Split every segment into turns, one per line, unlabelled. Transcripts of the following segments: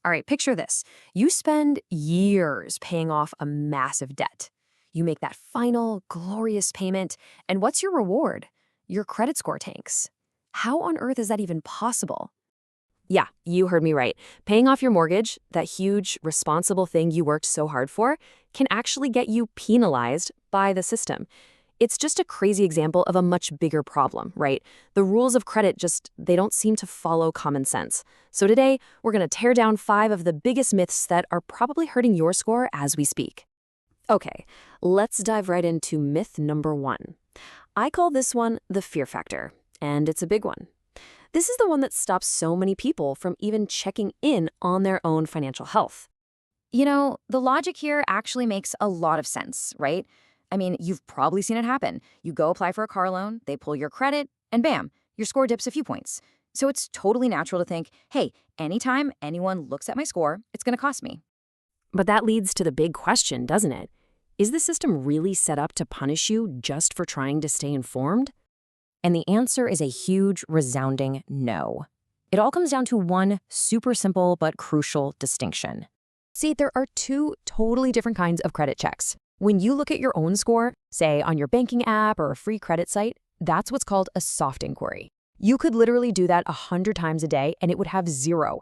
All right, picture this. You spend years paying off a massive debt. You make that final, glorious payment, and what's your reward? Your credit score tanks. How on earth is that even possible? Yeah, you heard me right. Paying off your mortgage, that huge, responsible thing you worked so hard for, can actually get you penalized by the system. It's just a crazy example of a much bigger problem, right? The rules of credit they don't seem to follow common sense. So today, we're going to tear down 5 of the biggest myths that are probably hurting your score as we speak. Okay, let's dive right into myth number 1. I call this one the fear factor, and it's a big one. This is the one that stops so many people from even checking in on their own financial health.
The logic here actually makes a lot of sense, right? I mean, you've probably seen it happen. You go apply for a car loan, they pull your credit, and bam, your score dips a few points. So it's totally natural to think, hey, anytime anyone looks at my score, it's going to cost me.
But that leads to the big question, doesn't it? Is the system really set up to punish you just for trying to stay informed?
And the answer is a huge, resounding no. It all comes down to one super simple but crucial distinction. See, there are 2 totally different kinds of credit checks. When you look at your own score, say on your banking app or a free credit site, that's what's called a soft inquiry. You could literally do that 100 times a day and it would have zero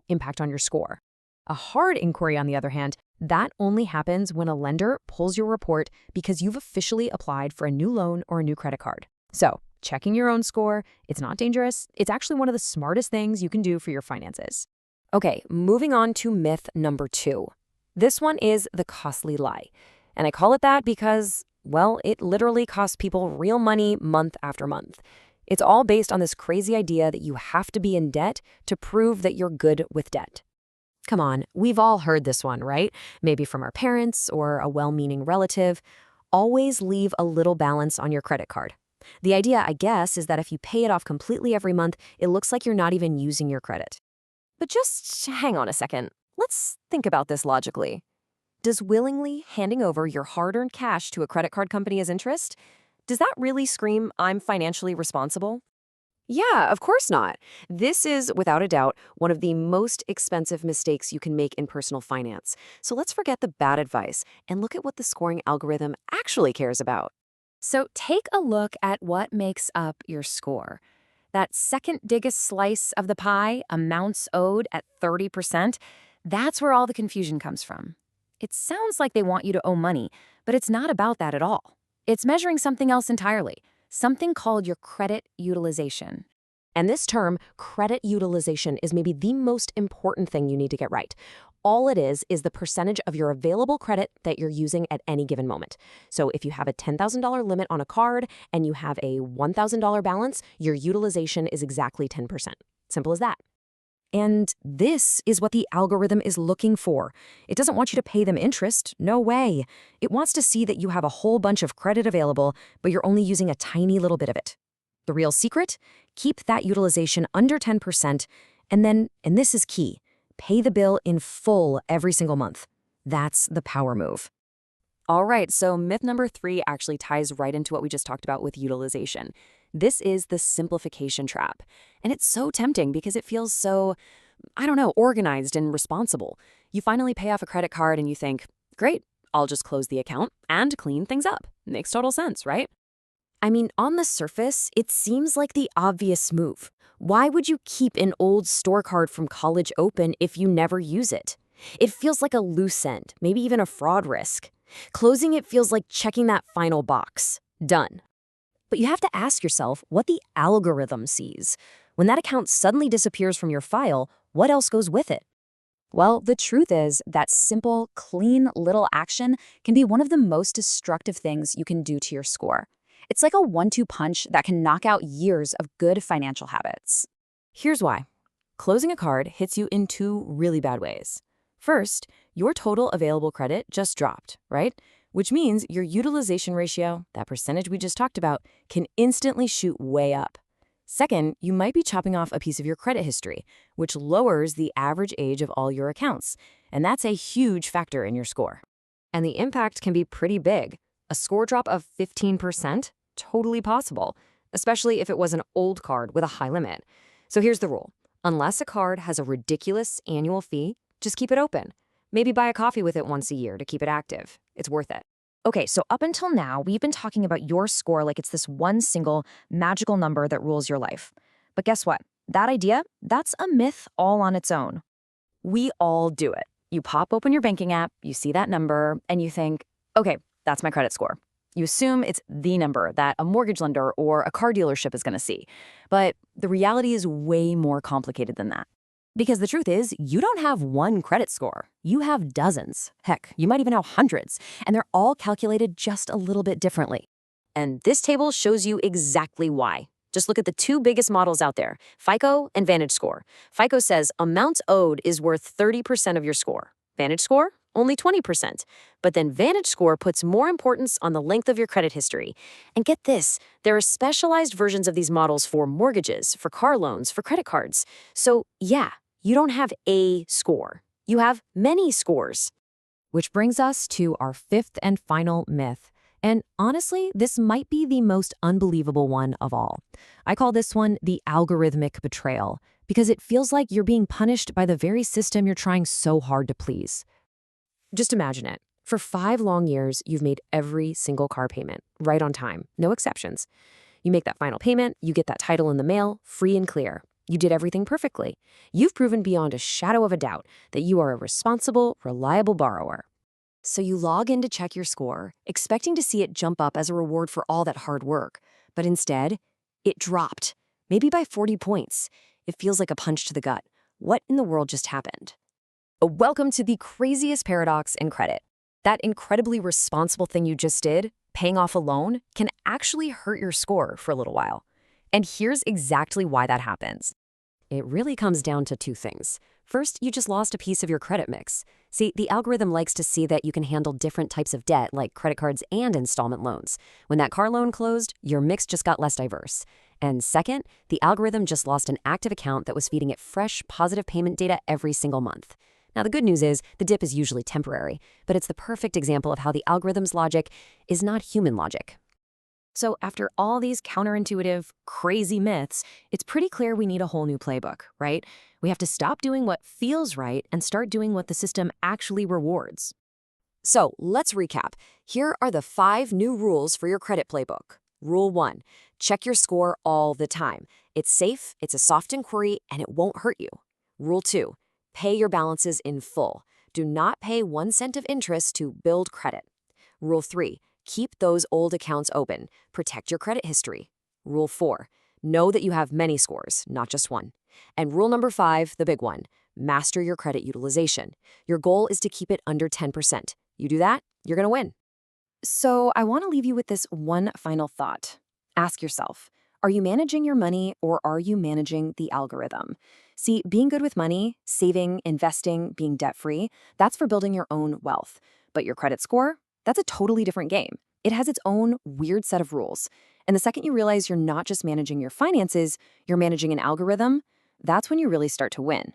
impact on your score. A hard inquiry, on the other hand, that only happens when a lender pulls your report because you've officially applied for a new loan or a new credit card. So, checking your own score, it's not dangerous. It's actually one of the smartest things you can do for your finances.
Okay, moving on to myth number 2. This one is the costly lie. And I call it that because, well, it literally costs people real money month after month. It's all based on this crazy idea that you have to be in debt to prove that you're good with debt. Come on, we've all heard this one, right? Maybe from our parents or a well-meaning relative. Always leave a little balance on your credit card. The idea, I guess, is that if you pay it off completely every month, it looks like you're not even using your credit. But just hang on a second. Let's think about this logically. Does willingly handing over your hard-earned cash to a credit card company as interest, does that really scream, I'm financially responsible? Yeah, of course not. This is, without a doubt, one of the most expensive mistakes you can make in personal finance. So let's forget the bad advice and look at what the scoring algorithm actually cares about.
So take a look at what makes up your score. That second biggest slice of the pie, amounts owed at 30%, that's where all the confusion comes from. It sounds like they want you to owe money, but it's not about that at all. It's measuring something else entirely, something called your credit utilization.
And this term, credit utilization, is maybe the most important thing you need to get right. All it is the percentage of your available credit that you're using at any given moment. So if you have a $10,000 limit on a card and you have a $1,000 balance, your utilization is exactly 10%. Simple as that. And this is what the algorithm is looking for. It doesn't want you to pay them interest. No way. It wants to see that you have a whole bunch of credit available, but you're only using a tiny little bit of it. The real secret? Keep that utilization under 10%, and then, and this is key, pay the bill in full every single month. That's the power move. All right, so myth number 3 actually ties right into what we just talked about with utilization. This is the simplification trap. And it's so tempting because it feels so, organized and responsible. You finally pay off a credit card and you think, great, I'll just close the account and clean things up. Makes total sense, right? I mean, on the surface, it seems like the obvious move. Why would you keep an old store card from college open if you never use it? It feels like a loose end, maybe even a fraud risk. Closing it feels like checking that final box. Done. But you have to ask yourself what the algorithm sees. When that account suddenly disappears from your file, what else goes with it? Well, the truth is that simple, clean little action can be one of the most destructive things you can do to your score. It's like a 1-2 punch that can knock out years of good financial habits. Here's why. Closing a card hits you in 2 really bad ways. First, your total available credit just dropped, right? Which means your utilization ratio, that percentage we just talked about, can instantly shoot way up. Second, you might be chopping off a piece of your credit history, which lowers the average age of all your accounts, and that's a huge factor in your score. And the impact can be pretty big. A score drop of 15%? Totally possible, especially if it was an old card with a high limit. So here's the rule. Unless a card has a ridiculous annual fee, just keep it open. Maybe buy a coffee with it once a year to keep it active. It's worth it.
Okay, so up until now, we've been talking about your score like it's this one single magical number that rules your life. But guess what? That idea, that's a myth all on its own. We all do it. You pop open your banking app, you see that number, and you think, okay, that's my credit score. You assume it's the number that a mortgage lender or a car dealership is going to see. But the reality is way more complicated than that. Because the truth is, you don't have one credit score. You have dozens. Heck, you might even have hundreds. And they're all calculated just a little bit differently. And this table shows you exactly why. Just look at the two biggest models out there, FICO and VantageScore. FICO says amounts owed is worth 30% of your score. VantageScore, only 20%. But then VantageScore puts more importance on the length of your credit history. And get this, there are specialized versions of these models for mortgages, for car loans, for credit cards. So yeah, you don't have a score. You have many scores.
Which brings us to our fifth and final myth. And honestly, this might be the most unbelievable one of all. I call this one the algorithmic betrayal, because it feels like you're being punished by the very system you're trying so hard to please. Just imagine it. For 5 long years, you've made every single car payment, right on time, no exceptions. You make that final payment, you get that title in the mail, free and clear. You did everything perfectly. You've proven beyond a shadow of a doubt that you are a responsible, reliable borrower. So you log in to check your score, expecting to see it jump up as a reward for all that hard work. But instead, it dropped, maybe by 40 points. It feels like a punch to the gut. What in the world just happened? Welcome to the craziest paradox in credit. That incredibly responsible thing you just did, paying off a loan, can actually hurt your score for a little while. And here's exactly why that happens. It really comes down to 2 things. First, you just lost a piece of your credit mix. See, the algorithm likes to see that you can handle different types of debt, like credit cards and installment loans. When that car loan closed, your mix just got less diverse. And second, the algorithm just lost an active account that was feeding it fresh, positive payment data every single month. Now, the good news is the dip is usually temporary, but it's the perfect example of how the algorithm's logic is not human logic. So after all these counterintuitive, crazy myths, it's pretty clear we need a whole new playbook, right? We have to stop doing what feels right and start doing what the system actually rewards. So let's recap. Here are the 5 new rules for your credit playbook. Rule 1, check your score all the time. It's safe, it's a soft inquiry, and it won't hurt you. Rule 2, pay your balances in full. Do not pay 1 cent of interest to build credit. Rule 3, keep those old accounts open. Protect your credit history. Rule 4, know that you have many scores, not just one. And rule number 5, the big one, master your credit utilization. Your goal is to keep it under 10%. You do that, you're going to win. So I want to leave you with this one final thought. Ask yourself, are you managing your money or are you managing the algorithm? See, being good with money, saving, investing, being debt-free, that's for building your own wealth. But your credit score? That's a totally different game. It has its own weird set of rules. And the second you realize you're not just managing your finances, you're managing an algorithm, that's when you really start to win.